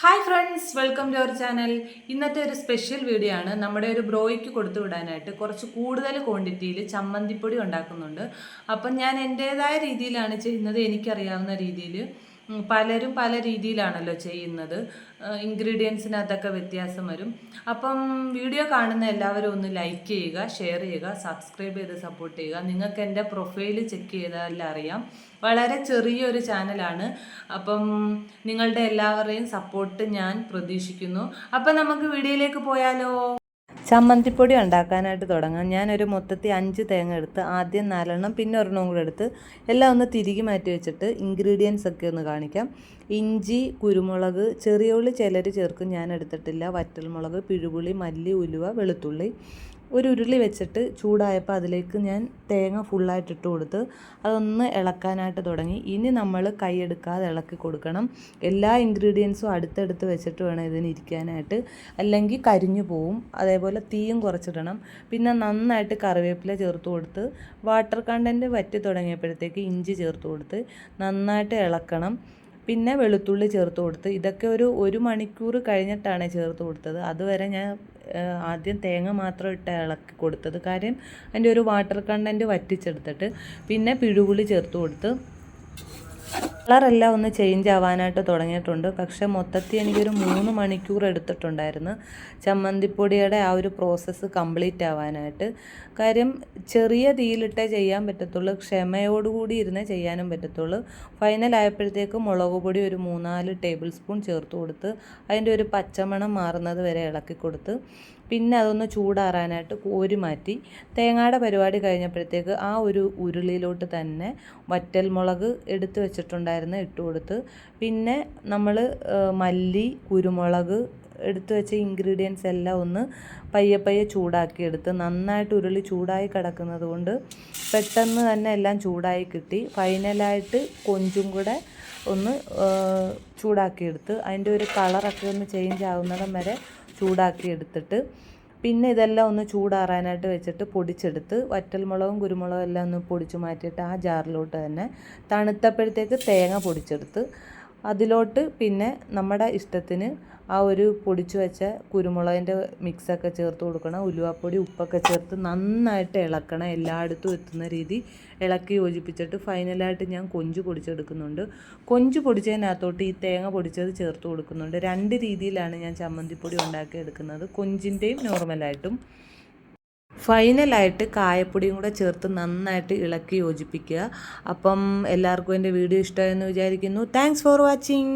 Hi friends, welcome to our channel. ഇന്നത്തെ ഒരു special video ആണ്. നമ്മുടെ ഒരു ബ്രോയ്ക്ക് കൊടുത്തു വിടാനായിട്ട് കുറച്ച് കൂടുതൽ ക്വാണ്ടിറ്റിയിൽ ചമ്മന്തിപ്പൊടി ഉണ്ടാക്കുന്നുണ്ട്. അപ്പം ഞാൻ എൻ്റേതായ രീതിയിലാണ് ചെയ്യുന്നത്, എനിക്കറിയാവുന്ന രീതിയിൽ. പലരും പല രീതിയിലാണല്ലോ ചെയ്യുന്നത്, ഇൻഗ്രീഡിയൻസിനകത്തൊക്കെ വ്യത്യാസം വരും. അപ്പം വീഡിയോ കാണുന്ന എല്ലാവരും ഒന്ന് ലൈക്ക് ചെയ്യുക, ഷെയർ ചെയ്യുക, സബ്സ്ക്രൈബ് ചെയ്ത് സപ്പോർട്ട് ചെയ്യുക. നിങ്ങൾക്ക് എൻ്റെ പ്രൊഫൈൽ ചെക്ക് ചെയ്താൽ അറിയാം, വളരെ ചെറിയൊരു ചാനലാണ്. അപ്പം നിങ്ങളുടെ എല്ലാവരുടെയും സപ്പോർട്ട് ഞാൻ പ്രതീക്ഷിക്കുന്നു. അപ്പം നമുക്ക് വീഡിയോയിലേക്ക് പോയാലോ. ചമ്മന്തിപ്പൊടി ഉണ്ടാക്കാനായിട്ട് തുടങ്ങാം. ഞാനൊരു മൊത്തത്തിൽ 5 തേങ്ങ എടുത്ത് ആദ്യം 4 പിന്നെ ഒരെണ്ണം കൂടെ എടുത്ത് എല്ലാം ഒന്ന് തിരികെ മാറ്റി വെച്ചിട്ട് ഇൻഗ്രീഡിയൻസ് ഒക്കെ ഒന്ന് കാണിക്കാം. ഇഞ്ചി, കുരുമുളക്, ചെറിയ ഉള്ളി ചിലർ ചേർക്കും, ഞാൻ എടുത്തിട്ടില്ല. വറ്റൽമുളക്, പിഴുപുളി, മല്ലി, ഉലുവ, വെളുത്തുള്ളി. ഒരു ഉരുളി വെച്ചിട്ട് ചൂടായപ്പോൾ അതിലേക്ക് ഞാൻ തേങ്ങ ഫുള്ളായിട്ട് ഇട്ട് കൊടുത്ത് അതൊന്ന് ഇളക്കാനായിട്ട് തുടങ്ങി. ഇനി നമ്മൾ കൈയെടുക്കാതെ ഇളക്കി കൊടുക്കണം. എല്ലാ ഇൻഗ്രീഡിയൻസും അടുത്തടുത്ത് വെച്ചിട്ട് വേണം ഇതിന് ഇരിക്കാനായിട്ട്, അല്ലെങ്കിൽ കരിഞ്ഞു പോവും. അതേപോലെ തീയും കുറച്ചിടണം. പിന്നെ നന്നായിട്ട് കറിവേപ്പില ചേർത്ത് കൊടുത്ത് വാട്ടർ കണ്ടൻറ്റ് വറ്റി തുടങ്ങിയപ്പോഴത്തേക്ക് ഇഞ്ചി ചേർത്ത് കൊടുത്ത് നന്നായിട്ട് ഇളക്കണം. പിന്നെ വെളുത്തുള്ളി ചേർത്ത് കൊടുത്ത് ഇതൊക്കെ ഒരു മണിക്കൂർ കഴിഞ്ഞിട്ടാണ് ചേർത്ത് കൊടുത്തത്. അതുവരെ ഞാൻ ആദ്യം തേങ്ങ മാത്രം ഇട്ട് ഇളക്കി കൊടുത്തത്, കാര്യം അതിൻ്റെ ഒരു വാട്ടർ കണ്ടൻറ്റ് വറ്റിച്ചെടുത്തിട്ട്. പിന്നെ പിഴുപുളി ചേർത്ത് കൊടുത്ത് കളറെല്ലാം ഒന്ന് ചേഞ്ച് ആവാനായിട്ട് തുടങ്ങിയിട്ടുണ്ട്. പക്ഷേ മൊത്തത്തിൽ എനിക്കൊരു 3 മണിക്കൂർ എടുത്തിട്ടുണ്ടായിരുന്നു ചമ്മന്തിപ്പൊടിയുടെ ആ ഒരു പ്രോസസ്സ് കംപ്ലീറ്റ് ആവാനായിട്ട്. കാര്യം ചെറിയ തീയിലിട്ടേ ചെയ്യാൻ പറ്റത്തുള്ളൂ, ക്ഷമയോടുകൂടി ഇരുന്നേ ചെയ്യാനും പറ്റത്തുള്ളൂ. ഫൈനലായപ്പോഴത്തേക്ക് മുളക് പൊടി ഒരു 3-4 ടേബിൾ സ്പൂൺ ചേർത്ത് കൊടുത്ത് അതിൻ്റെ ഒരു പച്ചമണം മാറുന്നത് വരെ ഇളക്കി കൊടുത്ത് പിന്നെ അതൊന്ന് ചൂടാറാനായിട്ട് കോരി മാറ്റി. തേങ്ങയുടെ പരിപാടി കഴിഞ്ഞപ്പോഴത്തേക്ക് ആ ഒരു ഉരുളിയിലോട്ട് തന്നെ വറ്റൽമുളക് എടുത്ത് വെച്ചിട്ടുണ്ടായിരുന്നു ഇട്ട് കൊടുത്ത്. പിന്നെ നമ്മൾ മല്ലി, കുരുമുളക് എടുത്ത് വെച്ച ഇൻഗ്രീഡിയൻസ് എല്ലാം ഒന്ന് പയ്യെ ചൂടാക്കിയെടുത്ത് നന്നായിട്ട് ഉരുളി ചൂടായി കിടക്കുന്നത് കൊണ്ട് പെട്ടെന്ന് തന്നെ എല്ലാം ചൂടായി കിട്ടി. ഫൈനലായിട്ട് കൊഞ്ചും കൂടെ ഒന്ന് ചൂടാക്കിയെടുത്ത് അതിൻ്റെ ഒരു കളറൊക്കെ ഒന്ന് ചേഞ്ച് ആവുന്നിടം വരെ ചൂടാക്കിയെടുത്തിട്ട് പിന്നെ ഇതെല്ലാം ഒന്ന് ചൂടാറാനായിട്ട് വെച്ചിട്ട് പൊടിച്ചെടുത്ത് വറ്റൽമുളകും കുരുമുളകും എല്ലാം ഒന്ന് പൊടിച്ച് മാറ്റിയിട്ട് ആ ജാറിലോട്ട് തന്നെ തണുത്തപ്പോഴത്തേക്ക് തേങ്ങ പൊടിച്ചെടുത്ത് അതിലോട്ട് പിന്നെ നമ്മുടെ ഇഷ്ടത്തിന് ആ ഒരു പൊടിച്ചു വെച്ച കുരുമുളകിൻ്റെ മിക്സൊക്കെ ചേർത്ത് കൊടുക്കണം. ഉലുവാപ്പൊടി, ഉപ്പൊക്കെ ചേർത്ത് നന്നായിട്ട് ഇളക്കണം, എല്ലായിടത്തും എത്തുന്ന രീതി ഇളക്കി യോജിപ്പിച്ചിട്ട് ഫൈനലായിട്ട് ഞാൻ കൊഞ്ച് പൊടിച്ചെടുക്കുന്നുണ്ട്. കൊഞ്ച് പൊടിച്ചതിനകത്തോട്ട് ഈ തേങ്ങ പൊടിച്ചത് ചേർത്ത് കൊടുക്കുന്നുണ്ട്. 2 രീതിയിലാണ് ഞാൻ ചമ്മന്തിപ്പൊടി ഉണ്ടാക്കിയെടുക്കുന്നത്, കൊഞ്ചിൻ്റെയും നോർമലായിട്ടും. ഫൈനലായിട്ട് കായപ്പൊടിയും കൂടെ ചേർത്ത് നന്നായിട്ട് ഇളക്കി യോജിപ്പിക്കുക. അപ്പം എല്ലാവർക്കും എൻ്റെ വീഡിയോ ഇഷ്ടമായെന്ന് വിചാരിക്കുന്നു. Thanks for watching.